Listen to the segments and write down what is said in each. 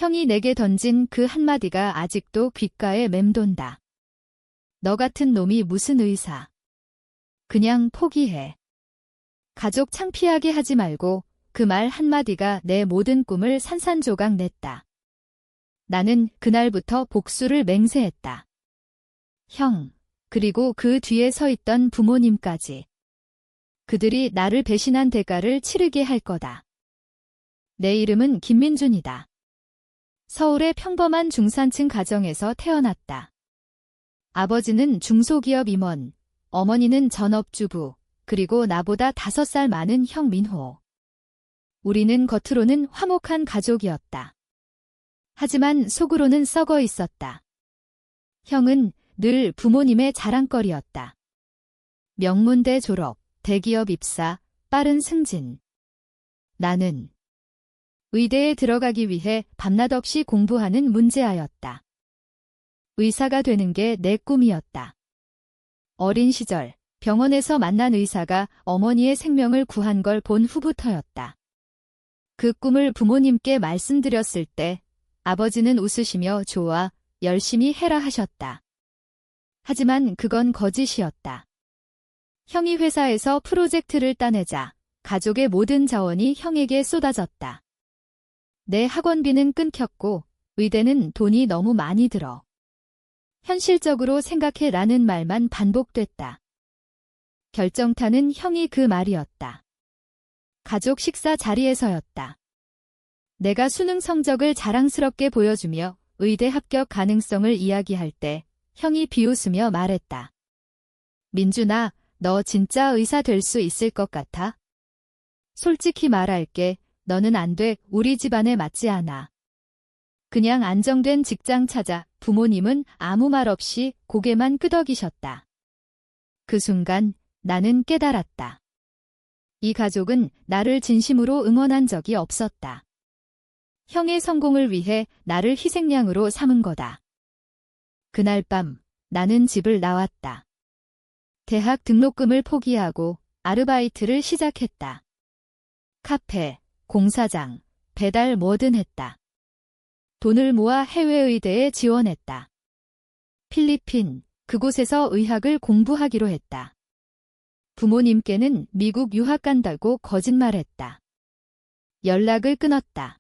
형이 내게 던진 그 한마디가 아직도 귓가에 맴돈다. 너 같은 놈이 무슨 의사. 그냥 포기해. 가족 창피하게 하지 말고 그 말 한마디가 내 모든 꿈을 산산조각 냈다. 나는 그날부터 복수를 맹세했다. 형, 그리고 그 뒤에 서 있던 부모님까지. 그들이 나를 배신한 대가를 치르게 할 거다. 내 이름은 김민준이다. 서울의 평범한 중산층 가정에서 태어났다. 아버지는 중소기업 임원, 어머니는 전업주부, 그리고 나보다 5살 많은 형 민호. 우리는 겉으로는 화목한 가족이었다. 하지만 속으로는 썩어 있었다. 형은 늘 부모님의 자랑거리였다. 명문대 졸업, 대기업 입사, 빠른 승진. 나는 의대에 들어가기 위해 밤낮 없이 공부하는 문제아였다. 의사가 되는 게 내 꿈이었다. 어린 시절 병원에서 만난 의사가 어머니의 생명을 구한 걸 본 후부터였다. 그 꿈을 부모님께 말씀드렸을 때 아버지는 웃으시며 좋아, 열심히 해라 하셨다. 하지만 그건 거짓이었다. 형이 회사에서 프로젝트를 따내자 가족의 모든 자원이 형에게 쏟아졌다. 내 학원비는 끊겼고 의대는 돈이 너무 많이 들어. 현실적으로 생각해라는 말만 반복됐다. 결정타는 형이 그 말이었다. 가족 식사 자리에서였다. 내가 수능 성적을 자랑스럽게 보여주며 의대 합격 가능성을 이야기할 때 형이 비웃으며 말했다. 민준아, 너 진짜 의사 될 수 있을 것 같아? 솔직히 말할게, 너는 안 돼, 우리 집안에 맞지 않아. 그냥 안정된 직장 찾아. 부모님은 아무 말 없이 고개만 끄덕이셨다. 그 순간 나는 깨달았다. 이 가족은 나를 진심으로 응원한 적이 없었다. 형의 성공을 위해 나를 희생양으로 삼은 거다. 그날 밤 나는 집을 나왔다. 대학 등록금을 포기하고 아르바이트를 시작했다. 카페, 공사장, 배달 뭐든 했다. 돈을 모아 해외의대에 지원했다. 필리핀, 그곳에서 의학을 공부하기로 했다. 부모님께는 미국 유학 간다고 거짓말했다. 연락을 끊었다.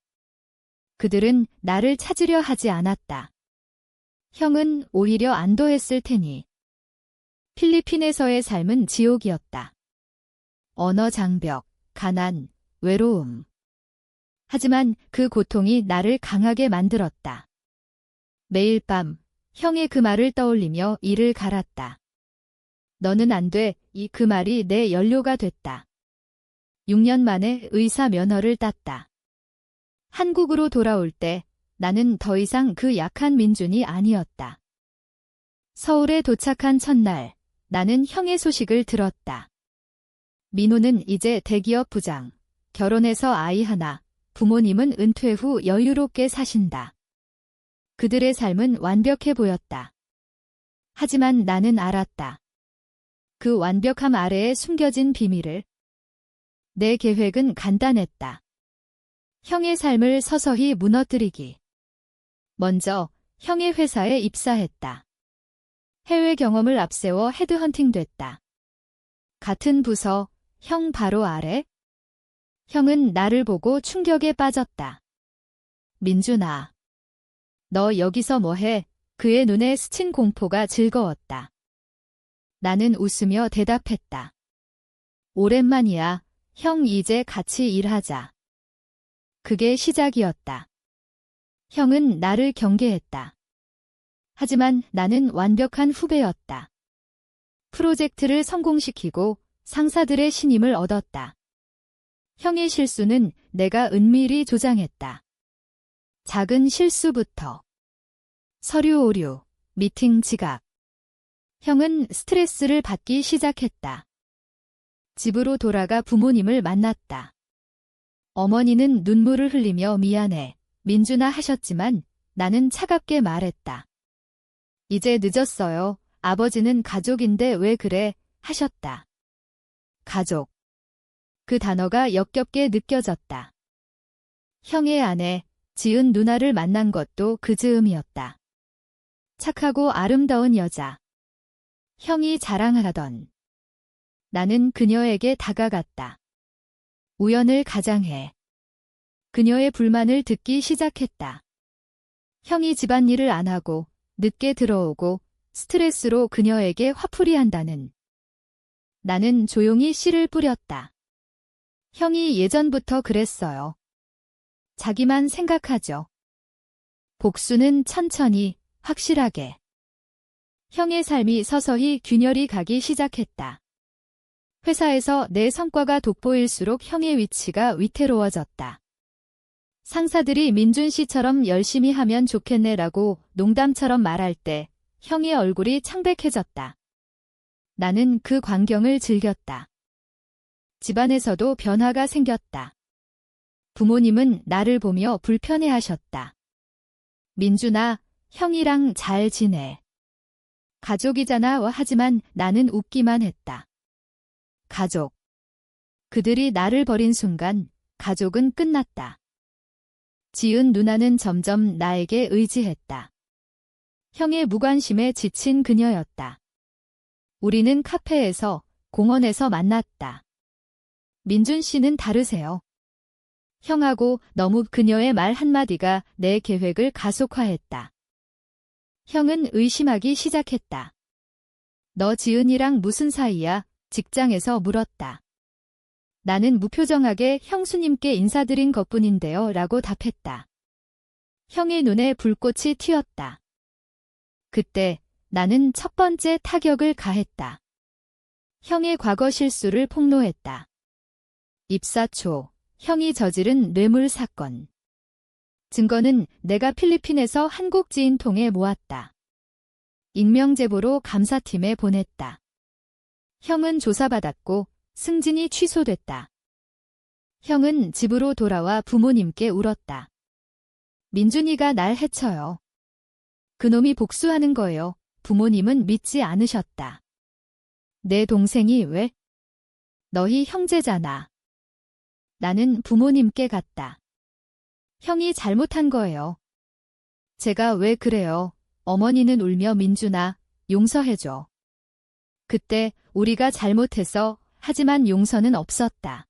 그들은 나를 찾으려 하지 않았다. 형은 오히려 안도했을 테니. 필리핀에서의 삶은 지옥이었다. 언어 장벽, 가난, 외로움. 하지만 그 고통이 나를 강하게 만들었다. 매일 밤 형의 그 말을 떠올리며 이를 갈았다. 너는 안 돼, 그 말이 내 연료가 됐다. 6년 만에 의사 면허를 땄다. 한국으로 돌아올 때 나는 더 이상 그 약한 민준이 아니었다. 서울에 도착한 첫날 나는 형의 소식을 들었다. 민호는 이제 대기업 부장, 결혼해서 아이 하나, 부모님은 은퇴 후 여유롭게 사신다. 그들의 삶은 완벽해 보였다. 하지만 나는 알았다. 그 완벽함 아래에 숨겨진 비밀을. 내 계획은 간단했다. 형의 삶을 서서히 무너뜨리기. 먼저 형의 회사에 입사했다. 해외 경험을 앞세워 헤드헌팅 됐다. 같은 부서, 형 바로 아래? 형은 나를 보고 충격에 빠졌다. 민준아. 너 여기서 뭐해? 그의 눈에 스친 공포가 즐거웠다. 나는 웃으며 대답했다. 오랜만이야. 형 이제 같이 일하자. 그게 시작이었다. 형은 나를 경계했다. 하지만 나는 완벽한 후배였다. 프로젝트를 성공시키고 상사들의 신임을 얻었다. 형의 실수는 내가 은밀히 조장했다. 작은 실수부터. 서류 오류, 미팅 지각. 형은 스트레스를 받기 시작했다. 집으로 돌아가 부모님을 만났다. 어머니는 눈물을 흘리며 미안해, 민준아 하셨지만 나는 차갑게 말했다. 이제 늦었어요. 아버지는 가족인데 왜 그래? 하셨다. 가족. 그 단어가 역겹게 느껴졌다. 형의 아내, 지은 누나를 만난 것도 그 즈음이었다. 착하고 아름다운 여자. 형이 자랑하던. 나는 그녀에게 다가갔다. 우연을 가장해. 그녀의 불만을 듣기 시작했다. 형이 집안일을 안 하고 늦게 들어오고 스트레스로 그녀에게 화풀이한다는. 나는 조용히 씨를 뿌렸다. 형이 예전부터 그랬어요. 자기만 생각하죠. 복수는 천천히, 확실하게. 형의 삶이 서서히 균열이 가기 시작했다. 회사에서 내 성과가 돋보일수록 형의 위치가 위태로워졌다. 상사들이 민준 씨처럼 열심히 하면 좋겠네라고 농담처럼 말할 때 형의 얼굴이 창백해졌다. 나는 그 광경을 즐겼다. 집안에서도 변화가 생겼다. 부모님은 나를 보며 불편해하셨다. 민준아, 형이랑 잘 지내. 가족이잖아 하지만 나는 웃기만 했다. 가족. 그들이 나를 버린 순간 가족은 끝났다. 지은 누나는 점점 나에게 의지했다. 형의 무관심에 지친 그녀였다. 우리는 카페에서, 공원에서 만났다. 민준 씨는 다르세요. 형하고 너무 그녀의 말 한마디가 내 계획을 가속화했다. 형은 의심하기 시작했다. 너 지은이랑 무슨 사이야? 직장에서 물었다. 나는 무표정하게 형수님께 인사드린 것뿐인데요 라고 답했다. 형의 눈에 불꽃이 튀었다. 그때 나는 첫 번째 타격을 가했다. 형의 과거 실수를 폭로했다. 입사 초 형이 저지른 뇌물 사건. 증거는 내가 필리핀에서 한국 지인 통해 모았다. 익명 제보로 감사팀에 보냈다. 형은 조사받았고 승진이 취소됐다. 형은 집으로 돌아와 부모님께 울었다. 민준이가 날 해쳐요. 그놈이 복수하는 거예요. 부모님은 믿지 않으셨다. 내 동생이 왜? 너희 형제잖아. 나는 부모님께 갔다. 형이 잘못한 거예요. 제가 왜 그래요? 어머니는 울며 민준아, 용서해줘. 그때 우리가 잘못해서 하지만 용서는 없었다.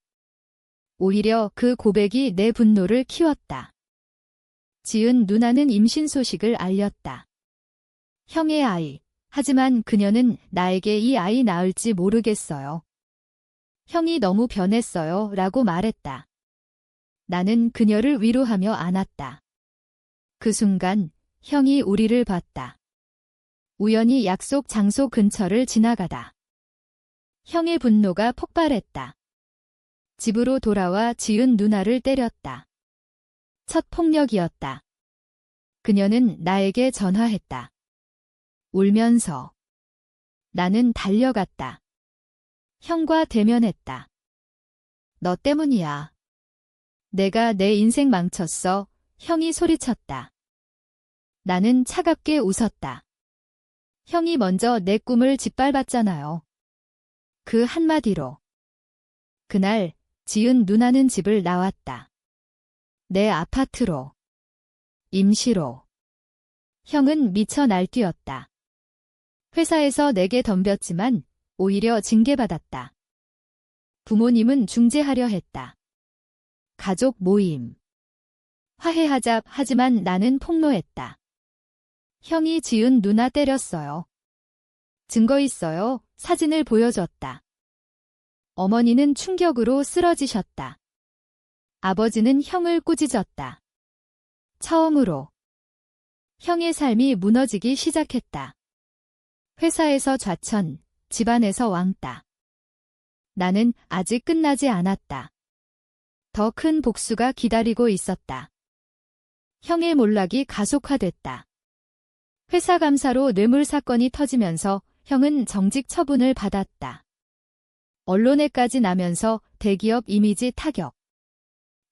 오히려 그 고백이 내 분노를 키웠다. 지은 누나는 임신 소식을 알렸다. 형의 아이. 하지만 그녀는 나에게 이 아이 낳을지 모르겠어요. 형이 너무 변했어요 라고 말했다. 나는 그녀를 위로하며 안았다. 그 순간 형이 우리를 봤다. 우연히 약속 장소 근처를 지나가다. 형의 분노가 폭발했다. 집으로 돌아와 지은 누나를 때렸다. 첫 폭력이었다. 그녀는 나에게 전화했다. 울면서. 나는 달려갔다. 형과 대면했다. 너 때문이야. 내가 내 인생 망쳤어. 형이 소리쳤다. 나는 차갑게 웃었다. 형이 먼저 내 꿈을 짓밟았잖아요. 그 한마디로. 그날 지은 누나는 집을 나왔다. 내 아파트로. 임시로. 형은 미쳐 날뛰었다. 회사에서 내게 덤볐지만 오히려 징계받았다. 부모님은 중재하려 했다. 가족 모임. 화해하자 하지만 나는 폭로했다. 형이 지은 누나 때렸어요. 증거 있어요. 사진을 보여줬다. 어머니는 충격으로 쓰러지셨다. 아버지는 형을 꾸짖었다. 처음으로. 형의 삶이 무너지기 시작했다. 회사에서 좌천, 집안에서 왕따. 나는 아직 끝나지 않았다. 더 큰 복수가 기다리고 있었다. 형의 몰락이 가속화됐다. 회사 감사로 뇌물 사건이 터지면서 형은 정직 처분을 받았다. 언론에까지 나면서 대기업 이미지 타격.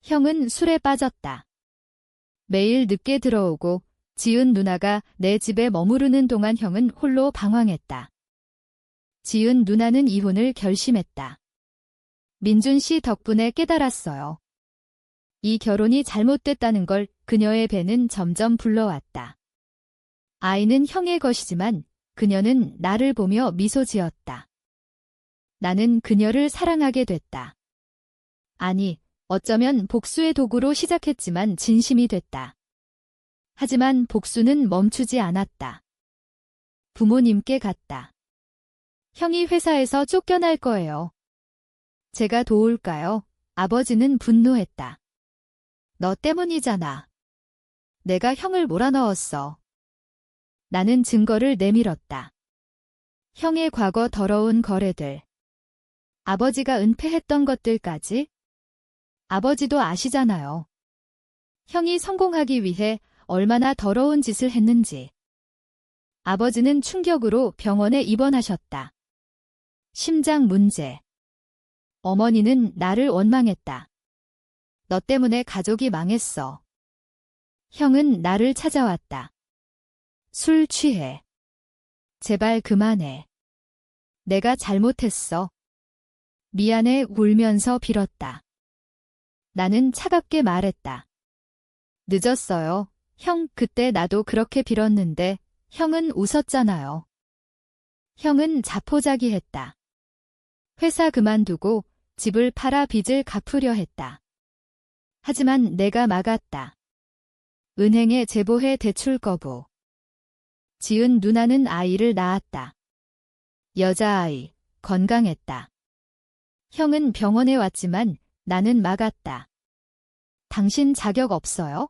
형은 술에 빠졌다. 매일 늦게 들어오고 지은 누나가 내 집에 머무르는 동안 형은 홀로 방황했다. 지은 누나는 이혼을 결심했다. 민준 씨 덕분에 깨달았어요. 이 결혼이 잘못됐다는 걸 그녀의 배는 점점 불러왔다. 아이는 형의 것이지만 그녀는 나를 보며 미소 지었다. 나는 그녀를 사랑하게 됐다. 아니, 어쩌면 복수의 도구로 시작했지만 진심이 됐다. 하지만 복수는 멈추지 않았다. 부모님께 갔다. 형이 회사에서 쫓겨날 거예요. 제가 도울까요? 아버지는 분노했다. 너 때문이잖아. 내가 형을 몰아넣었어. 나는 증거를 내밀었다. 형의 과거 더러운 거래들. 아버지가 은폐했던 것들까지? 아버지도 아시잖아요. 형이 성공하기 위해 얼마나 더러운 짓을 했는지. 아버지는 충격으로 병원에 입원하셨다. 심장 문제. 어머니는 나를 원망했다. 너 때문에 가족이 망했어. 형은 나를 찾아왔다. 술 취해. 제발 그만해. 내가 잘못했어. 미안해 울면서 빌었다. 나는 차갑게 말했다. 늦었어요. 형, 그때 나도 그렇게 빌었는데 형은 웃었잖아요. 형은 자포자기했다. 회사 그만두고 집을 팔아 빚을 갚으려 했다. 하지만 내가 막았다. 은행에 제보해 대출 거부. 지은 누나는 아이를 낳았다. 여자아이, 건강했다. 형은 병원에 왔지만 나는 막았다. 당신 자격 없어요?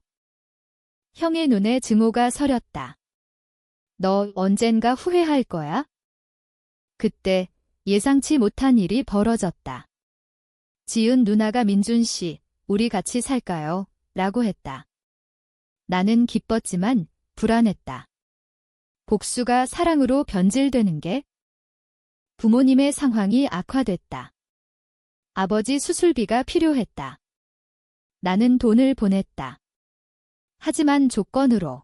형의 눈에 증오가 서렸다. 너 언젠가 후회할 거야? 그때 예상치 못한 일이 벌어졌다. 지은 누나가 민준 씨, 우리 같이 살까요? 라고 했다. 나는 기뻤지만 불안했다. 복수가 사랑으로 변질되는 게? 부모님의 상황이 악화됐다. 아버지 수술비가 필요했다. 나는 돈을 보냈다. 하지만 조건으로.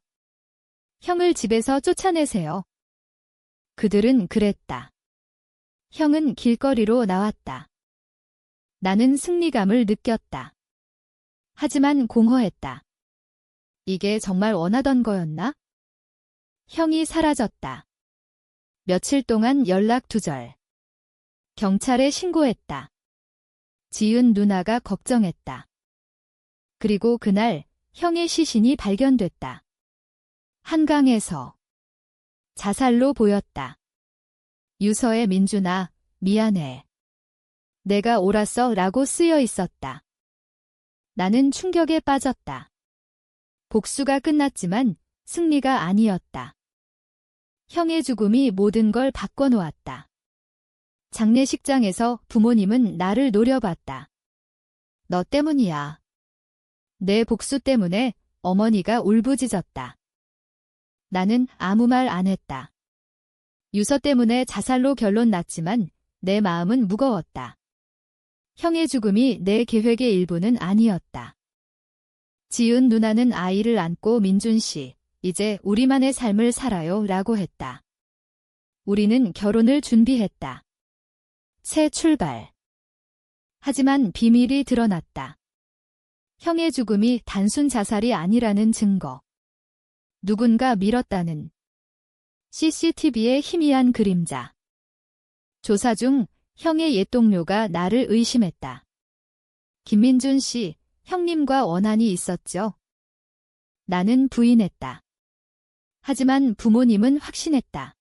형을 집에서 쫓아내세요. 그들은 그랬다. 형은 길거리로 나왔다. 나는 승리감을 느꼈다. 하지만 공허했다. 이게 정말 원하던 거였나? 형이 사라졌다. 며칠 동안 연락 두절. 경찰에 신고했다. 지은 누나가 걱정했다. 그리고 그날 형의 시신이 발견됐다. 한강에서. 자살로 보였다. 유서에 민준아, 미안해. 내가 옳았어 라고 쓰여 있었다. 나는 충격에 빠졌다. 복수가 끝났지만 승리가 아니었다. 형의 죽음이 모든 걸 바꿔놓았다. 장례식장에서 부모님은 나를 노려봤다. 너 때문이야. 내 복수 때문에 어머니가 울부짖었다. 나는 아무 말 안 했다. 유서 때문에 자살로 결론 났지만 내 마음은 무거웠다. 형의 죽음이 내 계획의 일부는 아니었다. 지은 누나는 아이를 안고 민준 씨, 이제 우리만의 삶을 살아요 라고 했다. 우리는 결혼을 준비했다. 새 출발. 하지만 비밀이 드러났다. 형의 죽음이 단순 자살이 아니라는 증거. 누군가 밀었다는 CCTV의 희미한 그림자. 조사 중 형의 옛 동료가 나를 의심했다. 김민준 씨, 형님과 원한이 있었죠? 나는 부인했다. 하지만 부모님은 확신했다.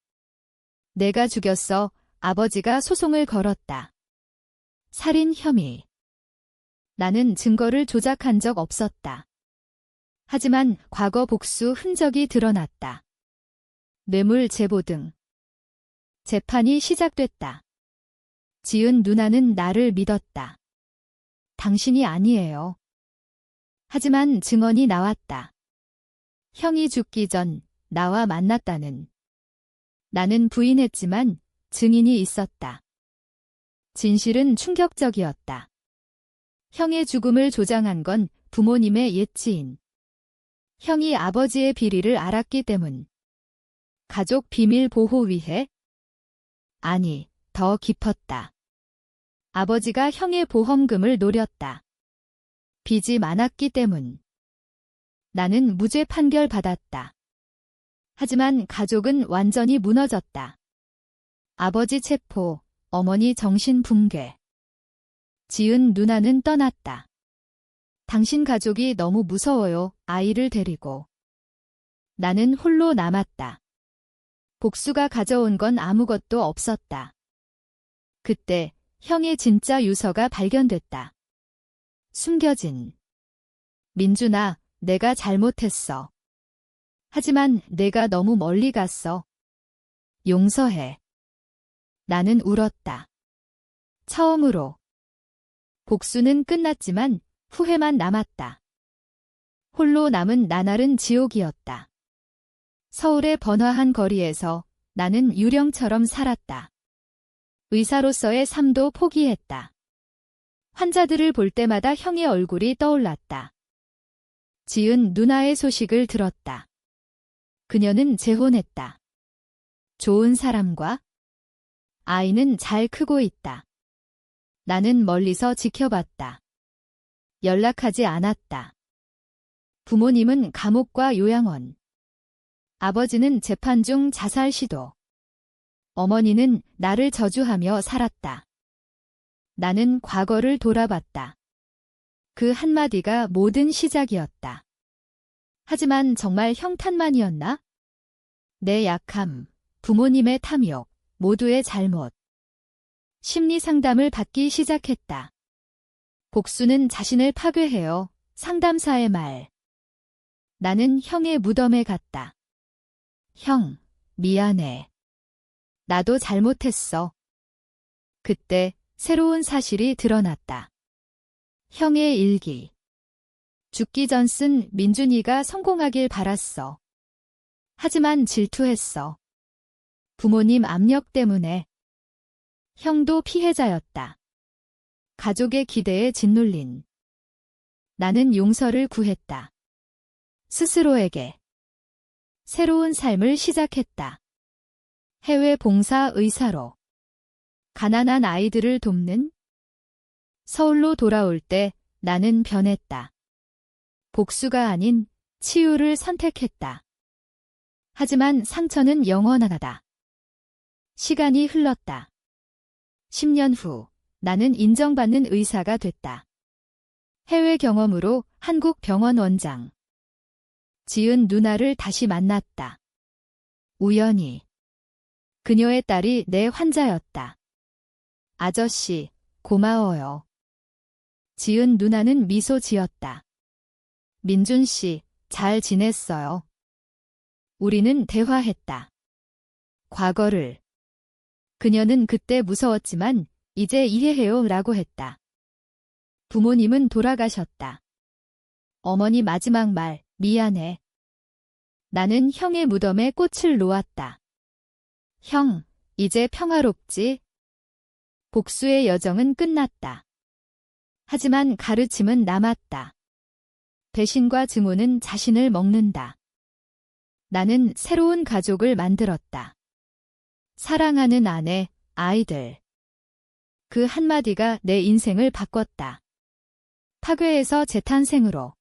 내가 죽였어. 아버지가 소송을 걸었다. 살인 혐의. 나는 증거를 조작한 적 없었다. 하지만 과거 복수 흔적이 드러났다. 뇌물 제보 등. 재판이 시작됐다. 지은 누나는 나를 믿었다. 당신이 아니에요. 하지만 증언이 나왔다. 형이 죽기 전 나와 만났다는. 나는 부인했지만 증인이 있었다. 진실은 충격적이었다. 형의 죽음을 조장한 건 부모님의 옛 지인. 형이 아버지의 비리를 알았기 때문. 가족 비밀 보호 위해? 아니, 더 깊었다. 아버지가 형의 보험금을 노렸다. 빚이 많았기 때문. 나는 무죄 판결 받았다. 하지만 가족은 완전히 무너졌다. 아버지 체포, 어머니 정신 붕괴. 지은 누나는 떠났다. 당신 가족이 너무 무서워요, 아이를 데리고. 나는 홀로 남았다. 복수가 가져온 건 아무것도 없었다. 그때 형의 진짜 유서가 발견됐다. 숨겨진. 민준아, 내가 잘못했어. 하지만 내가 너무 멀리 갔어. 용서해. 나는 울었다. 처음으로. 복수는 끝났지만 후회만 남았다. 홀로 남은 나날은 지옥이었다. 서울의 번화한 거리에서 나는 유령처럼 살았다. 의사로서의 삶도 포기했다. 환자들을 볼 때마다 형의 얼굴이 떠올랐다. 지은 누나의 소식을 들었다. 그녀는 재혼했다. 좋은 사람과 아이는 잘 크고 있다. 나는 멀리서 지켜봤다. 연락하지 않았다. 부모님은 감옥과 요양원. 아버지는 재판 중 자살 시도. 어머니는 나를 저주하며 살았다. 나는 과거를 돌아봤다. 그 한마디가 모든 시작이었다. 하지만 정말 형 탓만이었나? 내 약함, 부모님의 탐욕, 모두의 잘못. 심리 상담을 받기 시작했다. 복수는 자신을 파괴해요. 상담사의 말. 나는 형의 무덤에 갔다. 형, 미안해. 나도 잘못했어. 그때 새로운 사실이 드러났다. 형의 일기. 죽기 전 쓴 민준이가 성공하길 바랐어. 하지만 질투했어. 부모님 압력 때문에. 형도 피해자였다. 가족의 기대에 짓눌린. 나는 용서를 구했다. 스스로에게. 새로운 삶을 시작했다. 해외 봉사 의사로. 가난한 아이들을 돕는. 서울로 돌아올 때 나는 변했다. 복수가 아닌 치유를 선택했다. 하지만 상처는 영원하다. 시간이 흘렀다. 10년 후 나는 인정받는 의사가 됐다. 해외 경험으로 한국 병원 원장. 지은 누나를 다시 만났다. 우연히. 그녀의 딸이 내 환자였다. 아저씨, 고마워요. 지은 누나는 미소 지었다. 민준 씨, 잘 지냈어요. 우리는 대화했다. 과거를. 그녀는 그때 무서웠지만 이제 이해해요 라고 했다. 부모님은 돌아가셨다. 어머니 마지막 말, 미안해. 나는 형의 무덤에 꽃을 놓았다. 형, 이제 평화롭지? 복수의 여정은 끝났다. 하지만 가르침은 남았다. 배신과 증오는 자신을 먹는다. 나는 새로운 가족을 만들었다. 사랑하는 아내, 아이들. 그 한마디가 내 인생을 바꿨다. 파괴에서 재탄생으로.